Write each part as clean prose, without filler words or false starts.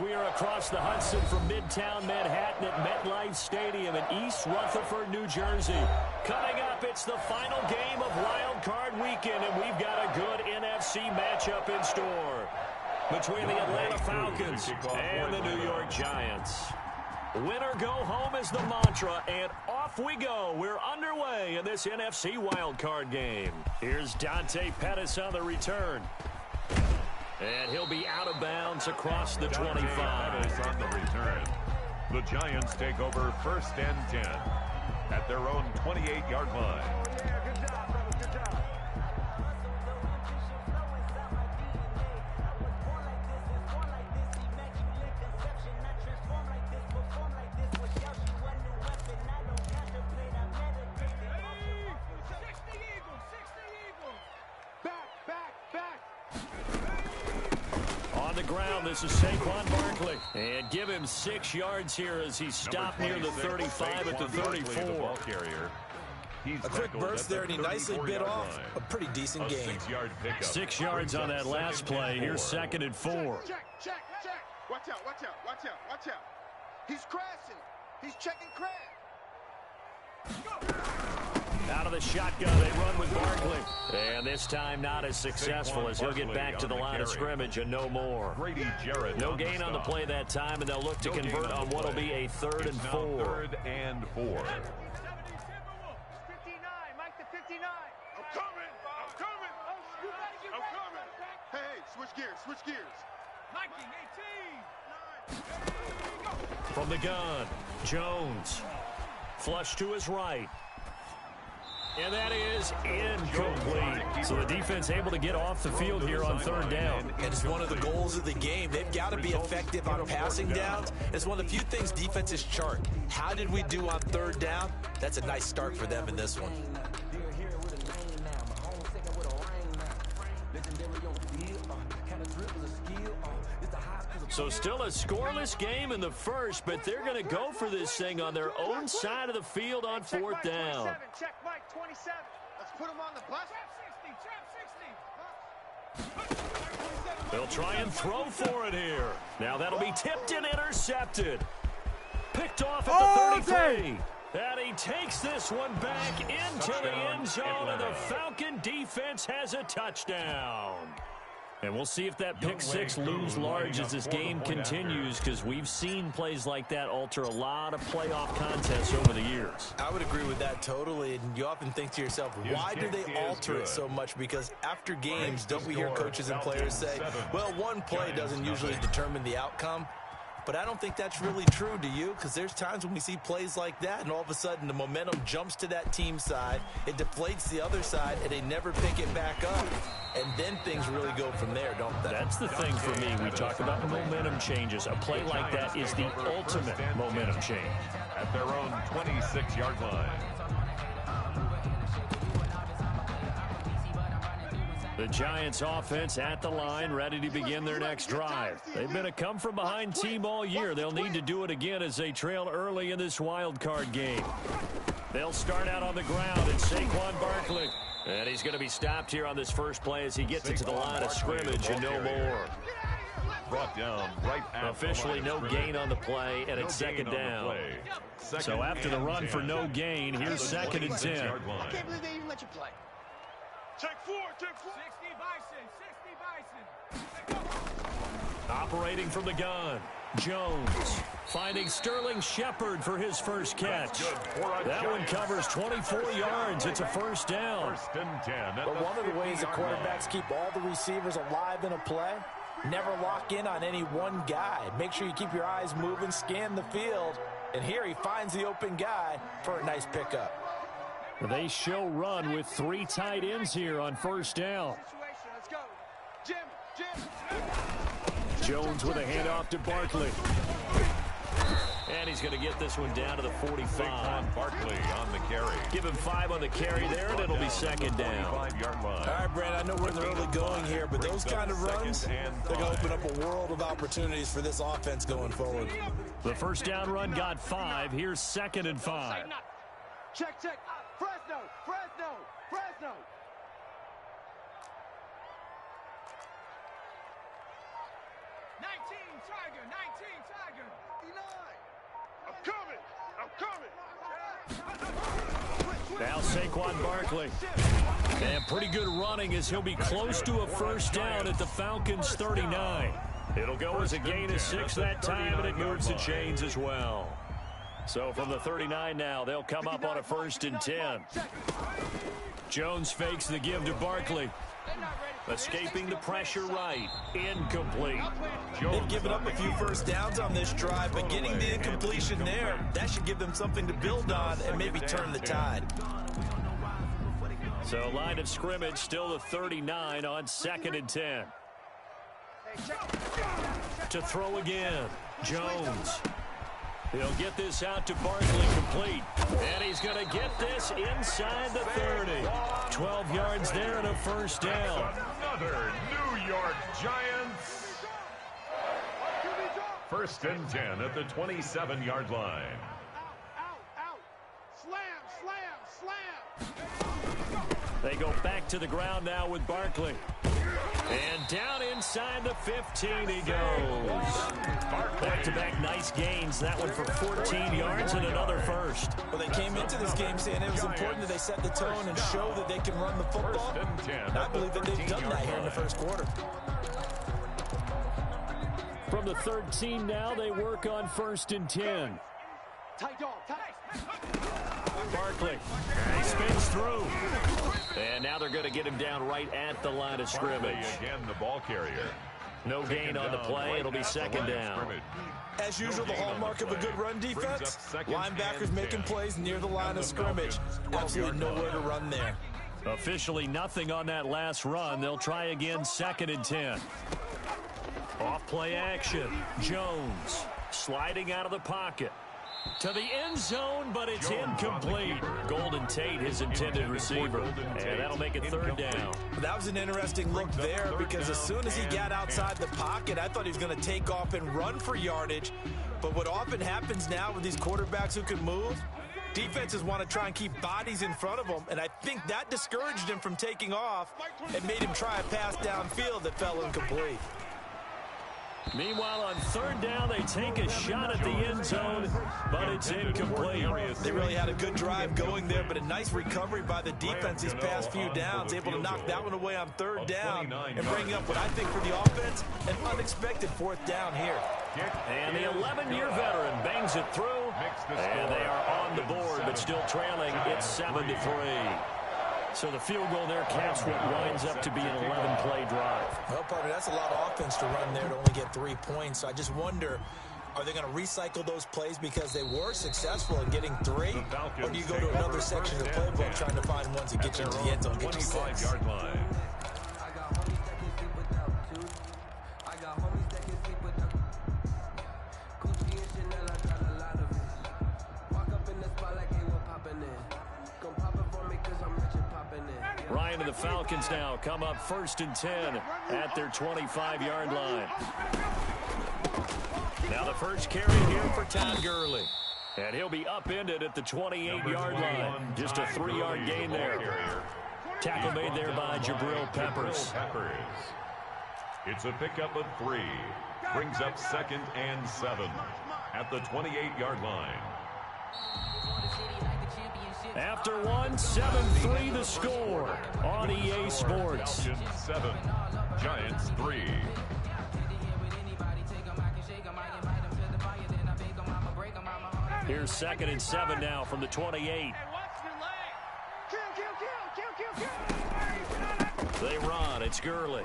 We are across the Hudson from Midtown Manhattan at MetLife Stadium in East Rutherford, New Jersey. Coming up, it's the final game of Wild Card Weekend, and we've got a good NFC matchup in store between the Atlanta Falcons and the New York Giants. Win or go home is the mantra, and off we go. We're underway in this NFC Wild Card game. Here's Dante Pettis on the return. And he'll be out of bounds across the 25. On the return. The Giants take over 1st and 10 at their own 28-yard line. This is Saquon Barkley. And give him 6 yards here as he's stopped near the 35 at the 34. A quick burst there, and he nicely bit off a pretty decent game. 6 yards on that last play. Here's 2nd and 4. Check. Watch out. He's crashing. He's checking crash. Out of the shotgun, they run with Barkley. And this time not as successful as he'll get back to the line of scrimmage and no more. No gain on the play that time, and they'll look to convert on what will be a 3rd and 4. 3rd and 4. 59, Mike the 59. I'm coming. Hey, switch gears. Mikey, 18. From the gun, Jones. Flush to his right. And that is incomplete. So the defense able to get off the field here on 3rd down. And it's one of the goals of the game. They've got to be effective on passing downs. It's one of the few things defenses chart. How did we do on 3rd down? That's a nice start for them in this one. So still a scoreless game in the first, but they're going to go for this thing on their own side of the field on 4th down. Check Mike 27. Let's put him on the bus. Trap 60. They'll try and throw for it here. Now that'll be tipped and intercepted. Picked off at the 33. And he takes this one back into the end zone, and the Falcon defense has a touchdown. And we'll see if that pick 6 looms large as this game continues, because we've seen plays like that alter a lot of playoff contests over the years. I would agree with that totally, and you often think to yourself, why do they alter it so much? Because after games, don't we hear coaches and players say, well, one play doesn't usually determine the outcome? But I don't think that's really true, do you? Because there's times when we see plays like that, and all of a sudden the momentum jumps to that team side, it deflates the other side, and they never pick it back up. And then things really go from there, don't they? That's the thing for me. We talk about momentum changes. A play like that is the ultimate momentum change. At their own 26-yard line. The Giants offense at the line, ready to begin their next drive. They've been a come-from-behind team all year. They'll need to do it again as they trail early in this wild card game. They'll start out on the ground, and Saquon Barkley. And he's going to be stopped here on this first play as he gets into the line of scrimmage and no more. Brought down right after officially no gain on the play, and it's 2nd down. So after the run for no gain, here's 2nd and 10. I can't believe they even let you play. Check 4. 60 Bison. Operating from the gun, Jones finding Sterling Shepard for his first catch. That one covers 24 yards. It's a 1st down. 1st and 10. But one of the ways that quarterbacks keep all the receivers alive in a play, never lock in on any one guy. Make sure you keep your eyes moving, scan the field. And here he finds the open guy for a nice pickup. They show run with 3 tight ends here on 1st down. Let's go. Jim. Jones with a handoff to Barkley. And he's going to get this one down to the 45. Barkley on the carry. Give him 5 on the carry there, and it'll be 2nd down. All right, Brad, I know we're in the early going here, but those kind of runs, they're going to open up a world of opportunities for this offense going forward. The 1st down run got 5. Here's 2nd and 5. Check. Fresno. 19. Now Saquon Barkley. And pretty good running as he'll be close to a first down at the Falcons' 39. It'll go as a gain of 6 that time, and it moves the chains as well. So from the 39 now, they'll come up on a 1st and 10. Jones fakes the give to Barkley. Escaping the pressure right. Incomplete. They've given up a few first downs on this drive, but getting the incompletion there, that should give them something to build on and maybe turn the tide. So line of scrimmage still the 39 on 2nd and 10. To throw again, Jones. He'll get this out to Barkley complete. And he's going to get this inside the 30. 12 yards there and a first down. Another New York Giants. 1st and 10 at the 27-yard line. Out. Slam. They go back to the ground now with Barkley. And down inside the 15 he goes. Back-to-back nice gains. That one for 14 yards and another first. Well, they came into this game saying it was important that they set the tone and show that they can run the football. And I believe that they've done that here in the first quarter. From the 13 now, they work on 1st and 10. Tight dog, tight. Barkley. He spins through. And now they're going to get him down right at the line of scrimmage. Again, the ball carrier. No gain on the play. It'll be 2nd down. As usual, the hallmark of a good run defense, linebackers making plays near the line of scrimmage. Absolutely nowhere to run there. Officially nothing on that last run. They'll try again 2nd and 10. Off play action. Jones sliding out of the pocket. To the end zone, but it's incomplete. Golden Tate, his intended receiver. And that'll make it 3rd down. That was an interesting look there because as soon as he got outside the pocket, I thought he was going to take off and run for yardage. But what often happens now with these quarterbacks who can move, defenses want to try and keep bodies in front of them. And I think that discouraged him from taking off and made him try a pass downfield that fell incomplete. Meanwhile, on 3rd down, they take a shot at the end zone, but it's incomplete. They really had a good drive going there, but a nice recovery by the defense these past few downs, able to knock that one away on 3rd down and bring up what I think for the offense, an unexpected 4th down here. And the 11-year veteran bangs it through, and they are on the board, but still trailing. It's 7-3. So the field goal there caps what winds up to be an 11-play drive. Well, partner, that's a lot of offense to run there to only get 3 points. So I just wonder, are they going to recycle those plays because they were successful in getting 3? Or do you go to another section of the playbook trying to find ones that get you into the end zone, get you 6? 25-yard line. Ryan and the Falcons now come up 1st and 10 at their 25-yard line. Now the first carry here for Todd Gurley. And he'll be upended at the 28-yard line. Just a 3-yard gain there. Tackle made there by Jabril Peppers. It's a pickup of 3. Brings up 2nd and 7 at the 28-yard line. After one, 7-3 the score on EA Sports. 7, Giants 3. Here's 2nd and 7 now from the 28. They run. It's Gurley.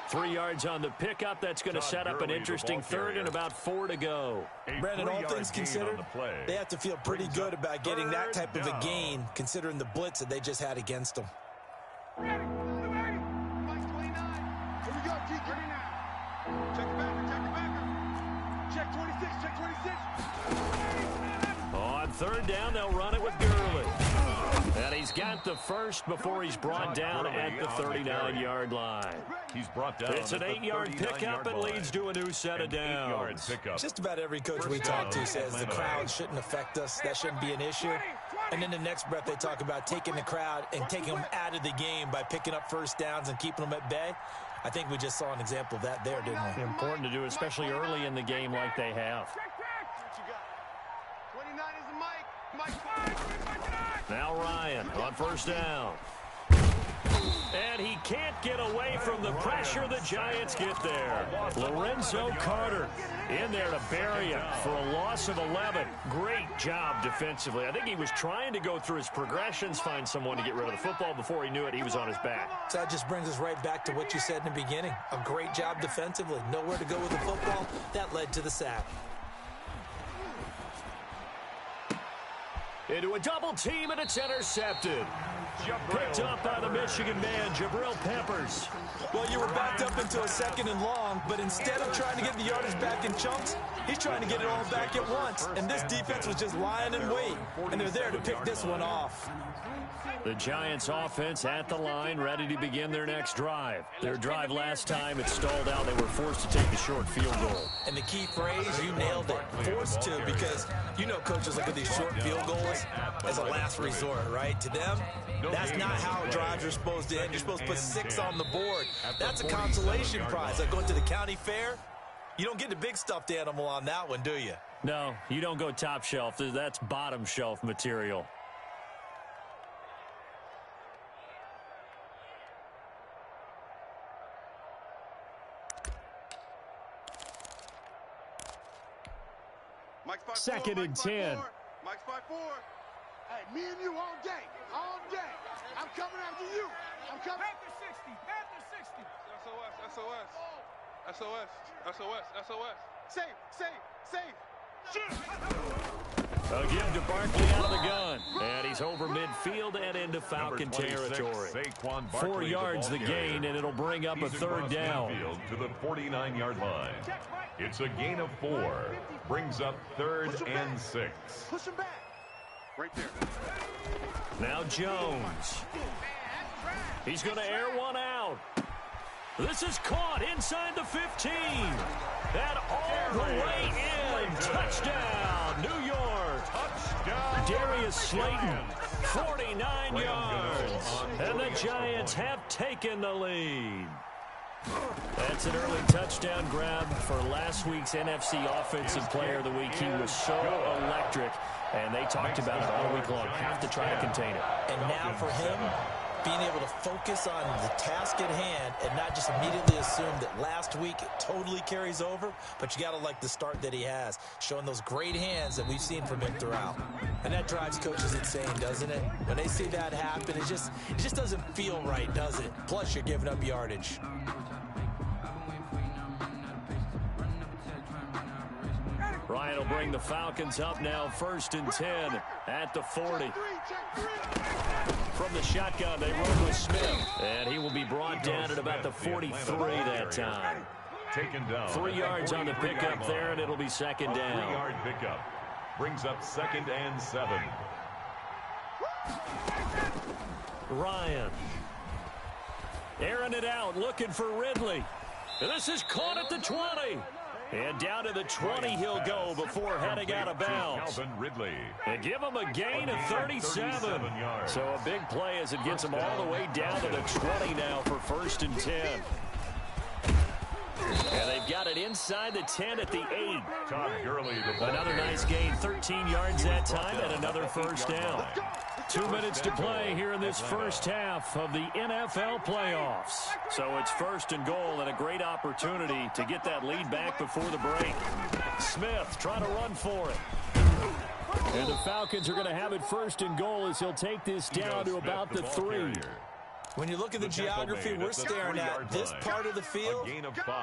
3 yards on the pickup. That's going to set up an interesting 3rd and about 4 to go. Brandon, all things considered, they have to feel pretty good about getting that type of a gain, considering the blitz that they just had against them. Here we go, T. Check the backer. Check 26, check 26. On 3rd down, they'll run it with Gurley. And he's got the first before he's brought down at the 39-yard line. He's brought down. It's an 8-yard pickup and leads to a new set of downs. Just about every coach we talk to says the crowd shouldn't affect us. That shouldn't be an issue. And in the next breath, they talk about taking the crowd and taking them out of the game by picking up first downs and keeping them at bay. I think we just saw an example of that there, didn't we? Important to do, especially early in the game like they have. What you got? 29 is the mic. Mike. Now Ryan on first down. And he can't get away from the pressure. The Giants get there. Lorenzo Carter in there to bury him for a loss of 11. Great job defensively. I think he was trying to go through his progressions, find someone to get rid of the football. Before he knew it, he was on his back. So that just brings us right back to what you said in the beginning. A great job defensively. Nowhere to go with the football. That led to the sack. Into a double team, and it's intercepted. Picked up by the Michigan man, Jabril Peppers. Well, you were backed up into a 2nd and long, but instead of trying to get the yardage back in chunks, he's trying to get it all back at once. And this defense was just lying in wait, and they're there to pick this one off. The Giants offense at the line, ready to begin their next drive. Their drive last time, it stalled out. They were forced to take the short field goal. And the key phrase, you nailed it, forced to, because you know coaches look at these short field goals as a last resort, right? To them, that's not how drives are supposed to end. You're supposed to put 6 on the board. That's a consolation prize. Like going to the county fair, you don't get the big stuffed animal on that one, do you? No, you don't go top shelf. That's bottom shelf material. Mike's 2nd and 10. Mike's 5-4. Hey, me and you all day. All day. I'm coming after you. I'm coming. Panther 60. Panther 60. SOS. SOS. SOS. SOS. SOS. Safe. A give to Barkley out of the gun. And he's over midfield and into Falcon territory. 4 yards the gain, and it'll bring up a 3rd down. To the 49-yard line. It's a gain of 4. Brings up 3rd and 6. Push him back. Right there. Now Jones. He's going to air one out. This is caught inside the 15. And all the way in. Touchdown, New York. Touchdown. Darius Slayton, 49 yards. And the Giants have taken the lead. That's an early touchdown grab for last week's NFC Offensive Player of the Week. He was so electric, and they talked about it all week long. Have to try to contain it. And now for him, being able to focus on the task at hand and not just immediately assume that last week it totally carries over, but you got to like the start that he has, showing those great hands that we've seen from him throughout. And that drives coaches insane, doesn't it? When they see that happen, it just doesn't feel right, does it? Plus, you're giving up yardage. Ryan will bring the Falcons up now, 1st and 10 at the 40. From the shotgun, they run with Smith, and he will be brought down at about the 43 that time. Taken down. 3 yards on the pickup there, and it'll be 2nd down. 3-yard pickup. Brings up 2nd and 7. Ryan. Airing it out, looking for Ridley. And this is caught at the 20. And down to the 20 he'll go before heading out of bounds. Calvin Ridley. And give him a gain of 37. So a big play as it gets him all the way down to the 20 now for 1st and 10. And they've got it inside the 10 at the 8. Todd Gurley, another nice gain, 13 yards that time, and another 1st down. 2 minutes to play here in this first half of the NFL playoffs. So it's 1st and goal, and a great opportunity to get that lead back before the break. Smith trying to run for it. And the Falcons are going to have it 1st and goal as he'll take this down to about the 3. When you look at the geography we're staring at, this part of the field,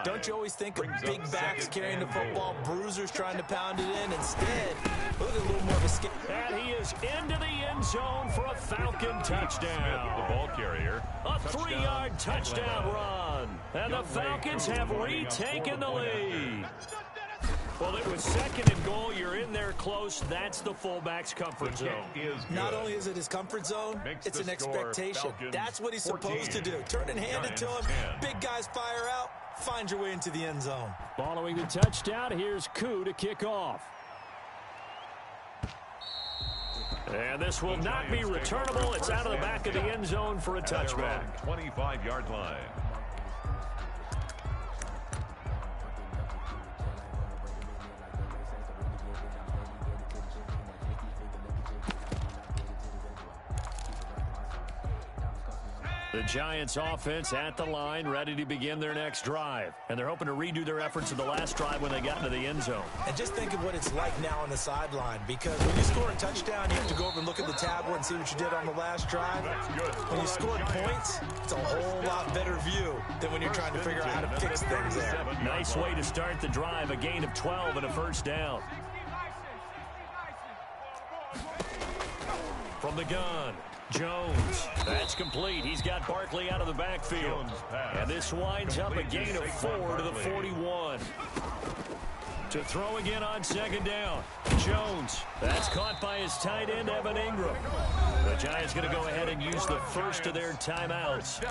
don't you always think of big backs carrying the football, bruisers trying to pound it in? Instead, look at a little more of a skip. And he is into the end zone for a Falcon touchdown. The ball carrier. A 3-yard touchdown run. And the Falcons have retaken the lead. Well, it was 2nd and goal. You're in there close. That's the fullback's comfort zone. Not only is it his comfort zone, it's an expectation. That's what he's supposed to do. Turn and hand it to him. Big guys fire out. Find your way into the end zone. Following the touchdown, here's Koo to kick off. And this will not be returnable. It's out of the back of the end zone for a touchback. 25-yard line. The Giants offense at the line, ready to begin their next drive. And they're hoping to redo their efforts of the last drive when they got into the end zone. And just think of what it's like now on the sideline, because when you score a touchdown, you have to go over and look at the tablet and see what you did on the last drive. When you scored points, it's a whole lot better view than when you're trying to figure out how to fix things there. Nice way to start the drive, a gain of 12 and a first down. From the gun, Jones. That's complete. He's got Barkley out of the backfield. And this winds up a gain of 4 to the 41. To throw again on second down. Jones. That's caught by his tight end, Evan Ingram. The Giants going to go ahead and use the first of their timeouts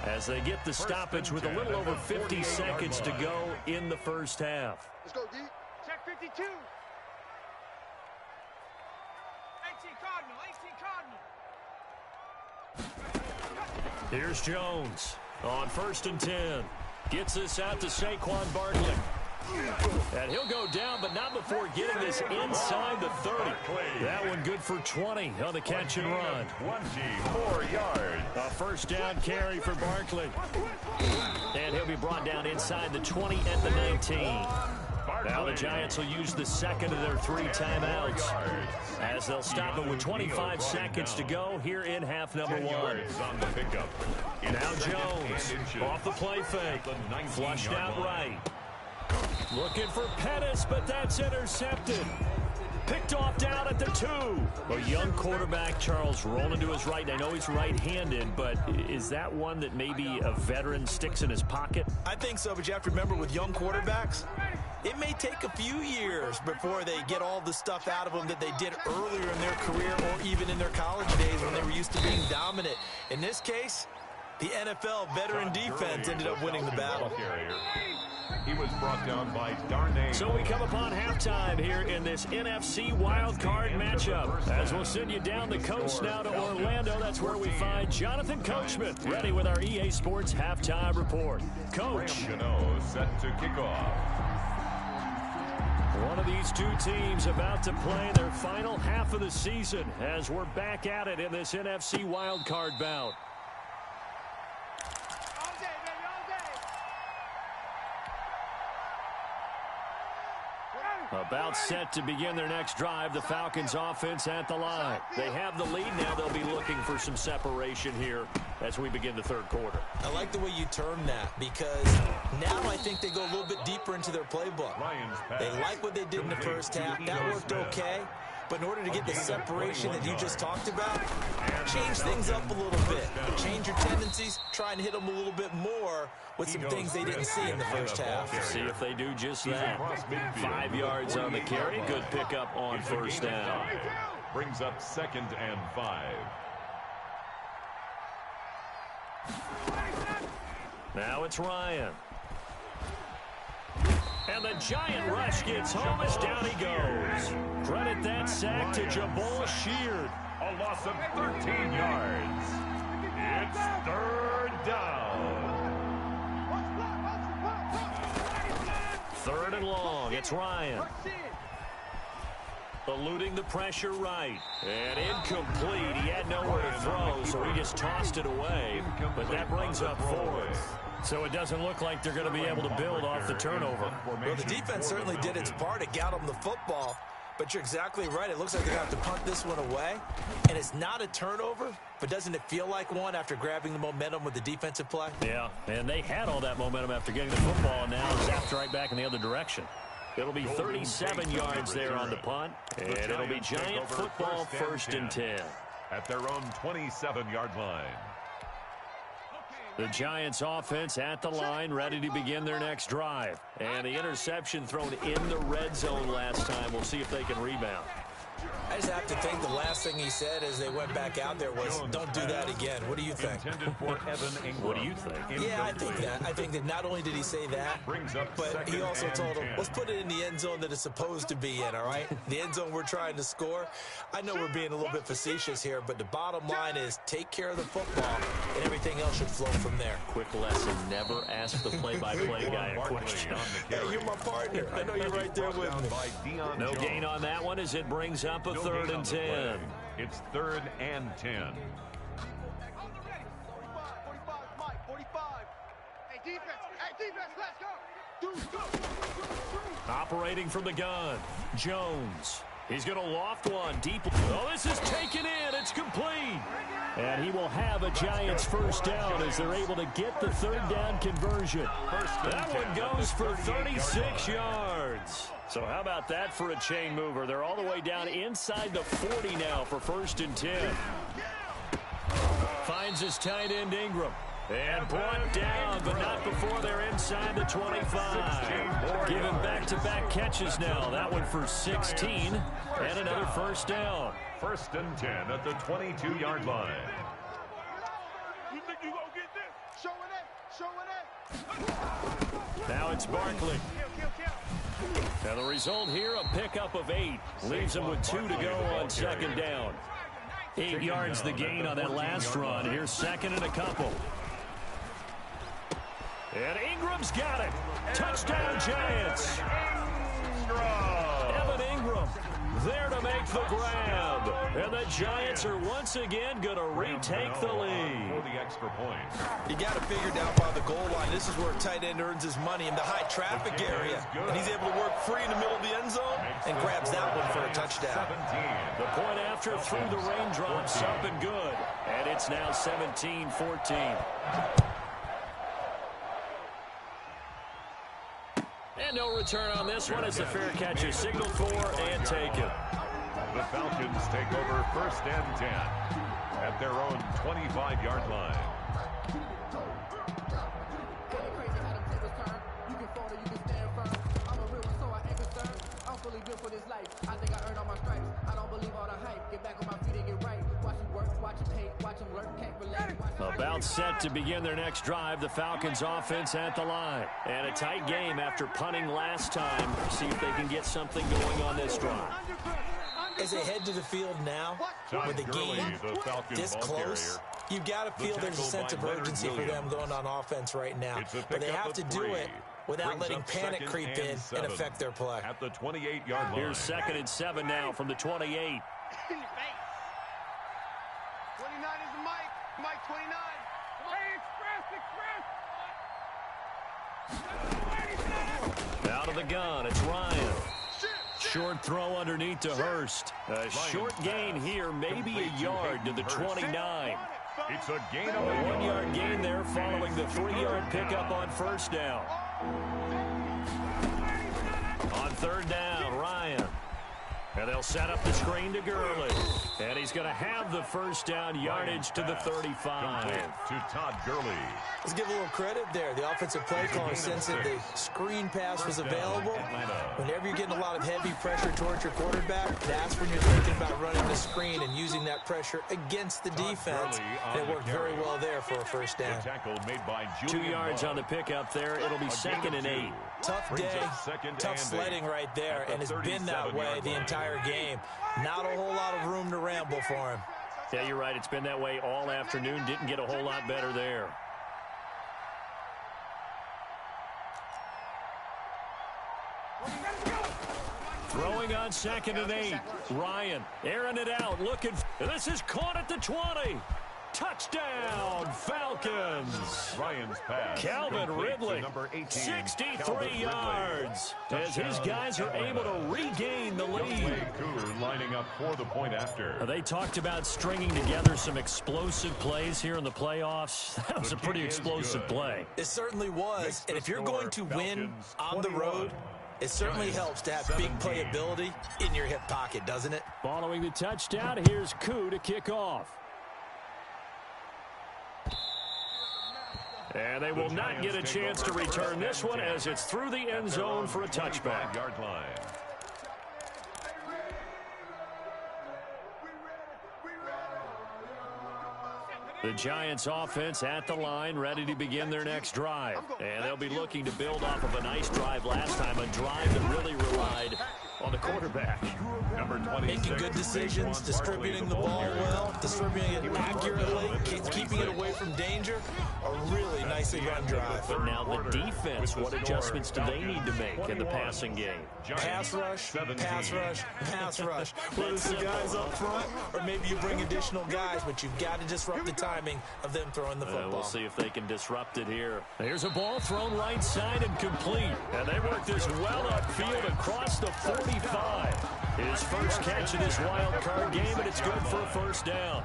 as they get the stoppage with a little over 50 seconds to go in the first half. Let's go, D. Check 52. 18 Cardinal, 18 Cardinal. Here's Jones on 1st and 10. Gets this out to Saquon Barkley. And he'll go down, but not before getting this inside the 30. That one good for 20 on the catch and run. 24 yards. A first down carry for Barkley. And he'll be brought down inside the 20 at the 19. Now the Giants will use the second of their 3 timeouts as they'll stop it with 25 seconds to go here in half number 1. On the pickup. Now Jones off the play fake. Flushed out right. Looking for Pettis, but that's intercepted. Picked off down at the 2. A young quarterback, Charles, rolling to his right. I know he's right-handed, but is that one that maybe a veteran sticks in his pocket? I think so, but you have to remember with young quarterbacks, it may take a few years before they get all the stuff out of them that they did earlier in their career or even in their college days when they were used to being dominant. In this case, the NFL veteran defense ended up winning the battle. He was brought down by Darnay. So we come upon halftime here in this NFC wildcard matchup. As we'll send you down the coast now to Orlando. That's where we find Jonathan Coachman ready with our EA Sports halftime report. Coach. Set to kick off. One of these two teams about to play their final half of the season as we're back at it in this NFC wildcard bout. About set to begin their next drive, the Falcons offense at the line. They have the lead now. They'll be looking for some separation here as we begin the third quarter. I like the way you term that because now I think they go a little bit deeper into their playbook. They like what they did in the first half. That worked okay. But in order to get the separation that you just talked about, change things up a little bit. Change your tendencies, try and hit them a little bit more with some things they didn't see in the first half. See if they do just that. 5 yards on the carry. Good pickup on first down. Brings up 2nd and 5. Now it's Ryan. And the giant rush gets home as down he goes. Credit that sack to Jabal Sheard. A loss of 13 yards. It's 3rd down. 3rd and long. It's Ryan. Eluding the pressure right. And incomplete. He had nowhere to throw, so he just tossed it away. But that brings up 4th. So it doesn't look like they're going to be able to build off the turnover. Well, the defense certainly did its part to get them the football. But you're exactly right. It looks like they're going to have to punt this one away. And it's not a turnover, but doesn't it feel like one after grabbing the momentum with the defensive play? Yeah, and they had all that momentum after getting the football, and now zapped right back in the other direction. It'll be 37 yards there on the punt, and it'll be Giant football 1st and 10. At their own 27-yard line. The Giants offense at the line, ready to begin their next drive. And the interception thrown in the red zone last time. We'll see if they can rebound. I just have to think the last thing he said as they went back out there was, don't do that again. What do you think? What do you think? Yeah, I think that. I think that not only did he say that, but he also told him, let's put it in the end zone that it's supposed to be in, all right? The end zone we're trying to score. I know we're being a little bit facetious here, but the bottom line is take care of the football, and everything else should flow from there. Quick lesson, never ask the play-by-play guy a question. Hey, you're my partner. I know you're right there with me. No gain on that one as it brings up a 3rd and 10. It's 3rd and 10. defense. Hey, defense, let's go. Operating from the gun, Jones. He's going to loft one deep. Oh, this is taken in. It's complete. And he will have a Giants first down as they're able to get the third down conversion. That one goes for 36 yards. So how about that for a chain mover? They're all the way down inside the 40 now for 1st and 10. Finds his tight end Ingram. And brought down, but not before they're inside the 25. Given back-to-back catches now. That one for 16 and another first down. 1st and 10 at the 22-yard line. You think you gonna get this? Show it. Now it's Barkley. Now the result here, a pickup of 8. Leaves him with 2 to go on 2nd down. 8 yards the gain on that last run. Here's 2nd and a couple. And Ingram's got it. Touchdown, Giants. Evan Ingram there to make the grab. And the Giants are once again going to retake the lead. For the extra point. You got to figure down by the goal line. This is where a tight end earns his money in the high traffic area. And he's able to work free in the middle of the end zone and grabs that one for a touchdown. 17. The point after through the raindrops up and good. And it's now 17-14. And no return on this one as the fair catch is signaled for and taken. The Falcons take over 1st and 10 at their own 25-yard line. About set to begin their next drive, the Falcons offense at the line. And a tight game after punting last time. See if they can get something going on this drive. As they head to the field now, with the game this close, you've got to feel there's a sense of urgency for them going on offense right now. But they have to do it without letting panic creep in and affect their play. At the 28-yard line. Here's 2nd and 7 now from the 28. 29 is the Mike. Mike 29. Out of the gun, it's Ryan. Short throw underneath to Hurst. A short gain here, maybe a yard to the 29. It's a gain of A 1-yard gain there following the 3-yard pickup on 1st down. On 3rd down, Ryan. And they'll set up the screen to Gurley. And he's going to have the first down yardage to the 35. To Todd Gurley. Let's give a little credit there. The offensive play caller sensed that the screen pass was available. Whenever you're getting a lot of heavy pressure towards your quarterback, that's when you're thinking about running the screen and using that pressure against the defense. And it worked very well there for a first down. 2 yards on the pickup there. It'll be 2nd and 8. Tough day, tough sledding right there, and it's been that way the entire game. Not a whole lot of room to ramble for him. Yeah, you're right. It's been that way all afternoon. Didn't get a whole lot better there. Throwing on 2nd and 8. Ryan airing it out, looking. This is caught at the 20. Touchdown, Falcons. Ryan's pass. Calvin Ridley, 63 yards. As his guys are able to regain the lead. Cooper lining up for the point after. They talked about stringing together some explosive plays here in the playoffs. That was a pretty explosive play. It certainly was. And if you're going to win on the road, it certainly helps to have big playability in your hip pocket, doesn't it? Following the touchdown, here's Koo to kick off. And they will not get a chance to return this one as it's through the end zone for a touchback. Yard line. The Giants offense at the line, ready to begin their next drive. And they'll be looking to build off of a nice drive last time, a drive that really relied on the quarterback. Number Number 26, making good decisions, distributing the ball well, distributing it accurately, keeping it away from danger. A really nicely run drive. But now the defense, what adjustments do they need to make in the passing game? Pass rush, pass rush, pass rush. Whether it's the guys up front or maybe you bring additional guys, but you've got to disrupt the timing of them throwing the football. We'll see if they can disrupt it here. Here's a ball thrown right side and complete. And they work this well upfield across the 45. His first catch in this wild card game, and it's good for a first down.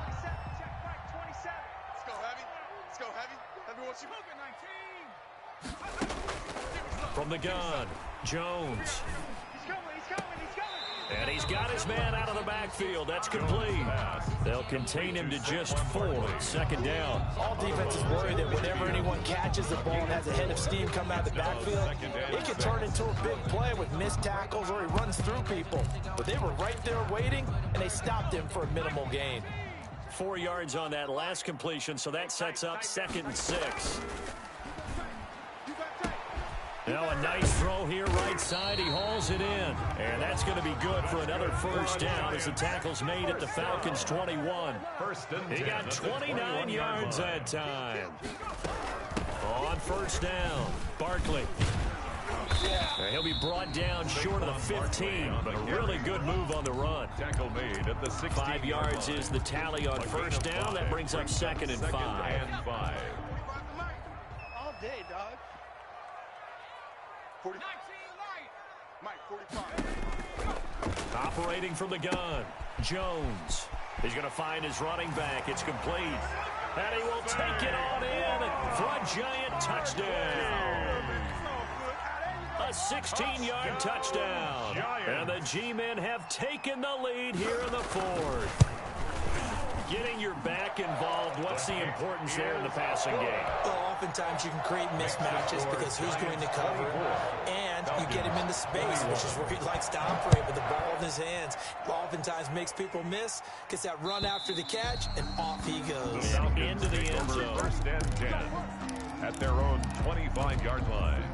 From the gun, Jones. And he's got his man out of the backfield. That's complete. They'll contain him to just 4. Second down. All defenses worry that whenever anyone catches the ball and has a head of steam come out of the backfield, it can turn into a big play with missed tackles or he runs through people. But they were right there waiting, and they stopped him for a minimal gain. 4 yards on that last completion, so that sets up 2nd and 6. Now a nice throw here right side. He hauls it in. And that's going to be good for another first down as the tackle's made at the Falcons' 21. He got 29 yards that time. On first down, Barkley. He'll be brought down short of the 15, but a really good move on the run. Tackle made at the 16. 5 yards is the tally on first down. That brings up 2nd and 5. All day, dog. 40. Mike, 45. Operating from the gun, Jones. He's going to find his running back. It's complete. And he will take it on in for a giant touchdown. A 16-yard touchdown. And the G-men have taken the lead here in the 4th. Getting your back involved, what's the importance there in the passing game? Well, oftentimes you can create mismatches because who's going to cover, and you get him into space, which is where he likes to operate with the ball in his hands. Oftentimes makes people miss, gets that run after the catch, and off he goes. And into the end zone. 1st and 10 at their own 25-yard line.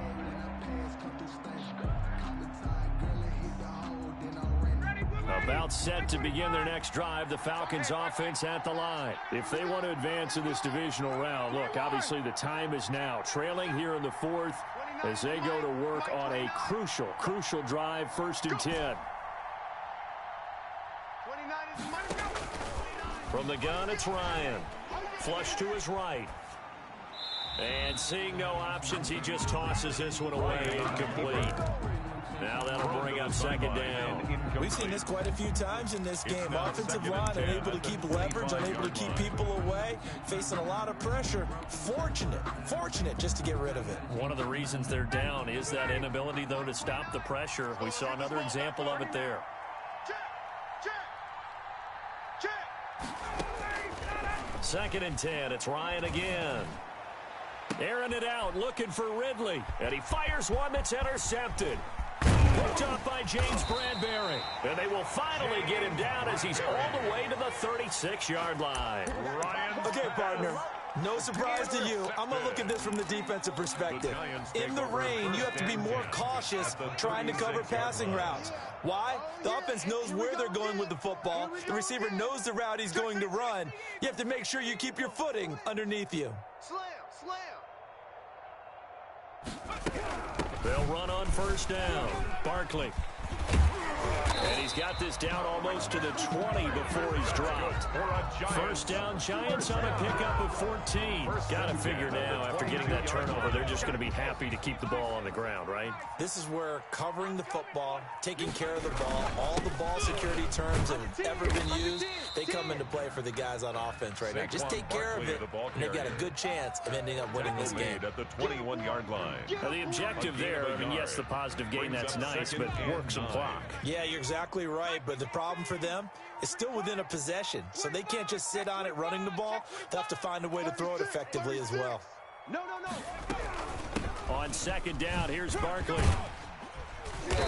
About set to begin their next drive, the Falcons offense at the line. If they want to advance in this divisional round, look, obviously the time is now. Trailing here in the 4th as they go to work on a crucial drive, 1st and 10. From the gun, it's Ryan. Flush to his right. And seeing no options, he just tosses this one away, incomplete. Now that'll bring up 2nd down. We've seen this quite a few times in this game. Offensive line unable to keep leverage, unable to keep people away, facing a lot of pressure. Fortunate just to get rid of it. One of the reasons they're down is that inability, though, to stop the pressure. We saw another example of it there. Second and 10, it's Ryan again. Airing it out, looking for Ridley. And he fires one that's intercepted. Picked up by James Bradbury. And they will finally get him down as he's all the way to the 36-yard line. Okay, partner. No surprise to you. I'm going to look at this from the defensive perspective. In the rain, you have to be more cautious trying to cover passing routes. Why? The offense knows where they're going with the football. The receiver knows the route he's going to run. You have to make sure you keep your footing underneath you. Slam. They'll run on first down. Barkley. And he's got this down almost to the 20 before he's dropped. First down, Giants on a pickup of 14. Got to figure now, after getting that turnover, they're just going to be happy to keep the ball on the ground, right? This is where covering the football, taking care of the ball, all the ball security terms that have ever been used, they come into play for the guys on offense right now. Just take care of it, and they've got a good chance of ending up winning this game. At the 21-yard line. Now, the objective there, I mean, yes, the positive gain, that's nice, but work some clock. Yeah, you're exactly right, but the problem for them is still within a possession, so they can't just sit on it running the ball. They'll have to find a way to throw it effectively as well. No. On second down, here's Barkley.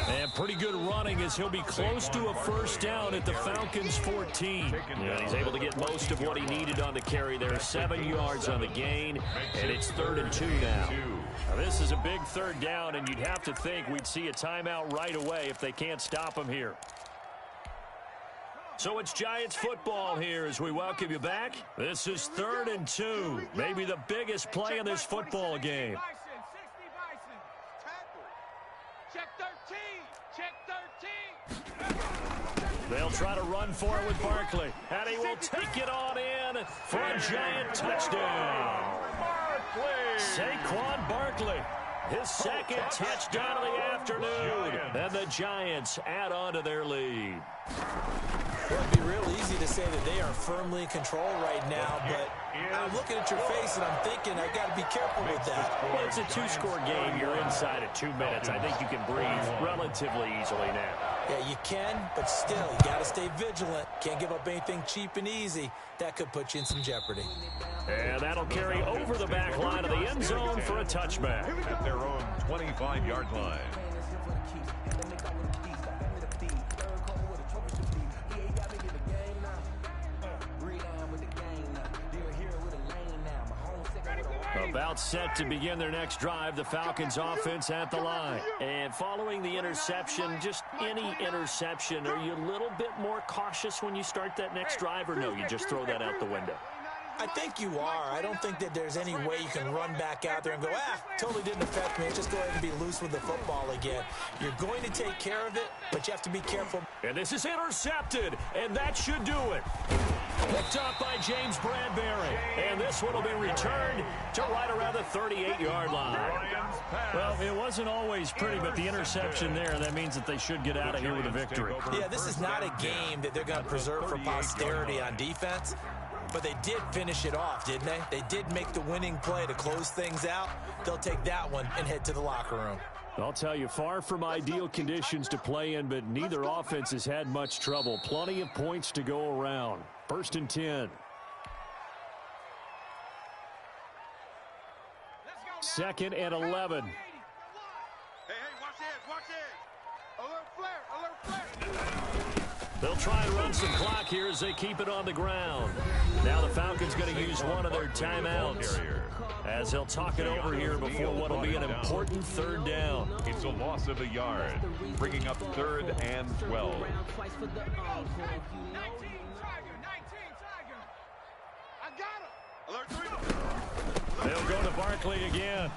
And pretty good running as he'll be close to a first down at the Falcons' 14. And he's able to get most of what he needed on the carry there. 7 yards on the gain, and it's 3rd and 2 now. Now, this is a big third down, and you'd have to think we'd see a timeout right away if they can't stop him here. So it's Giants football here as we welcome you back. This is 3rd and 2, maybe the biggest play in this football game. Check 13. Check 13. They'll try to run for it with Barkley, and he will take it on in for a Giant touchdown. Saquon Barkley, his second touchdown of the afternoon, and the Giants add on to their lead. Well, it'd be real easy to say that they are firmly in control right now, but I'm looking at your face and I'm thinking I've got to be careful with that. Well, it's a 2-score game. You're inside at 2 minutes. I think you can breathe relatively easily now. Yeah, you can, but still, you got to stay vigilant. Can't give up anything cheap and easy. That could put you in some jeopardy. And that'll carry over the back line of the end zone for a touchback. At their own 25-yard line. About set to begin their next drive, the Falcons offense at the line. And following the interception, just any interception, are you a little bit more cautious when you start that next drive, or no, you just throw that out the window? I think you are. I don't think that there's any way you can run back out there and go, totally didn't affect me. Just go ahead and be loose with the football again. You're going to take care of it, but you have to be careful. And this is intercepted, and that should do it. Picked up by James Bradbury. And this one will be returned to right around the 38-yard line. Well, it wasn't always pretty, but the interception there, that means that they should get out of here with a victory. Yeah, this is not a game that they're going to preserve for posterity on defense. But they did finish it off, didn't they? They did make the winning play to close things out. They'll take that one and head to the locker room. I'll tell you, far from ideal conditions to play in, but neither offense has had much trouble. Plenty of points to go around. 1st and 10. 2nd and 11. Hey, watch this. Alert flare. They'll try and run some clock here as they keep it on the ground. Now the Falcons going to use one of their timeouts as they'll talk it over here before what will be an important 3rd down. It's a loss of a yard, bringing up 3rd and 12. 19 Tiger. I got him. Alert 3. They'll go to Barkley again.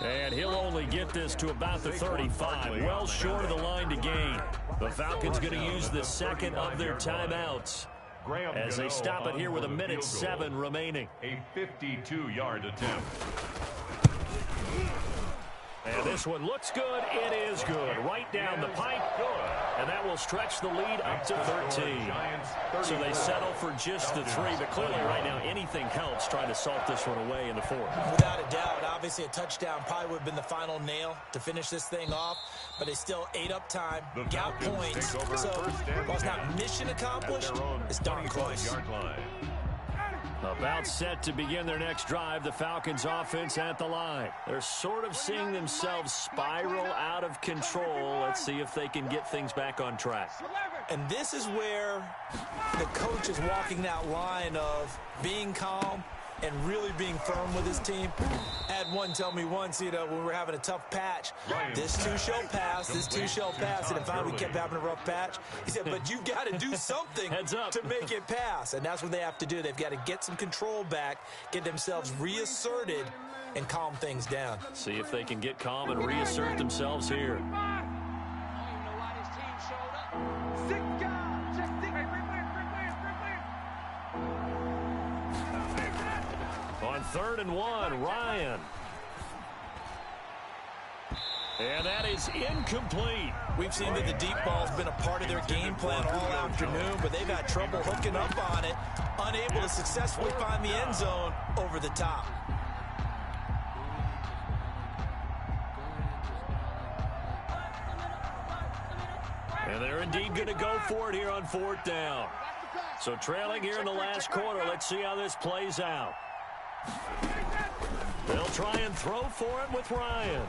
And he'll only get this to about the 35, well short of the line to gain. The Falcons going to use the second of their timeouts as they stop it here with 1:07 remaining. A 52-yard attempt. And this one looks good. It is good. Right down the pipe. And that will stretch the lead up to 13. So they settle for just the 3. But clearly right now anything helps trying to salt this one away in the 4th. Without a doubt, obviously a touchdown probably would have been the final nail to finish this thing off. But they still ate up time, got points. So while it's not mission accomplished, it's darn close. About set to begin their next drive, the Falcons offense at the line. They're sort of seeing themselves spiral out of control. Let's see if they can get things back on track. And this is where the coach is walking that line of being calm and really being firm with his team. I had one tell me once, when we were having a tough patch, this too shall pass, this too shall pass. And if finally we kept having a rough patch, he said, but you've got to do something to make it pass. And that's what they have to do. They've got to get some control back, get themselves reasserted, and calm things down. See if they can get calm and reassert themselves here. On 3rd and 1, Ryan. And that is incomplete. We've seen that the deep ball's been a part of their game plan all afternoon, but they've had trouble hooking up on it, unable to successfully find the end zone over the top. And they're indeed going to go for it here on 4th down. So trailing here in the last quarter, let's see how this plays out. They'll try and throw for it with Ryan.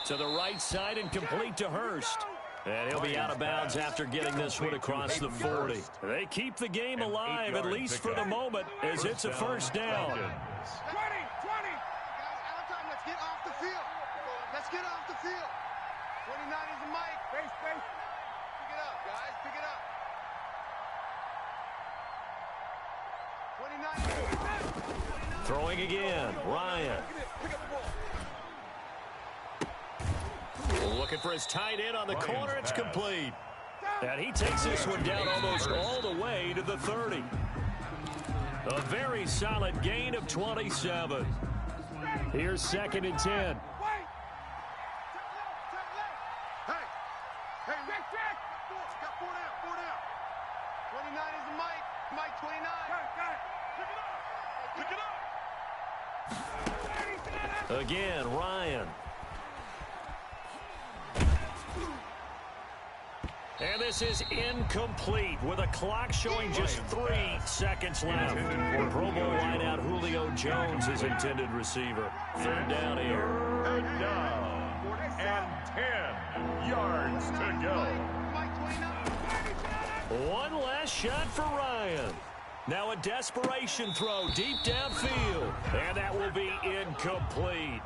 To the right side and complete to Hurst. And he'll be out of bounds after getting this one across the 40. They keep the game alive, at least for the moment, as it's a 1st down. 20. Let's get off the field. Let's get off the field. 29 is the mic. Pick it up, guys. Pick it up. Throwing again, Ryan. Looking for his tight end on the corner. It's complete. And he takes this one down almost all the way to the 30. A very solid gain of 27. Here's 2nd and 10. Again, Ryan. And this is incomplete with a clock showing just 3 seconds left. Pro Bowl wideout Julio Jones is intended receiver. 3rd down here. 3rd down and 10 yards to go. One last shot for Ryan. Now a desperation throw deep downfield. And that will be incomplete.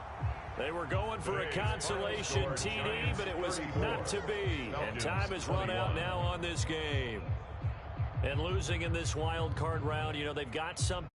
They were going for a consolation TD, but it was not to be. And time has run out now on this game. And losing in this wild card round, you know, they've got something.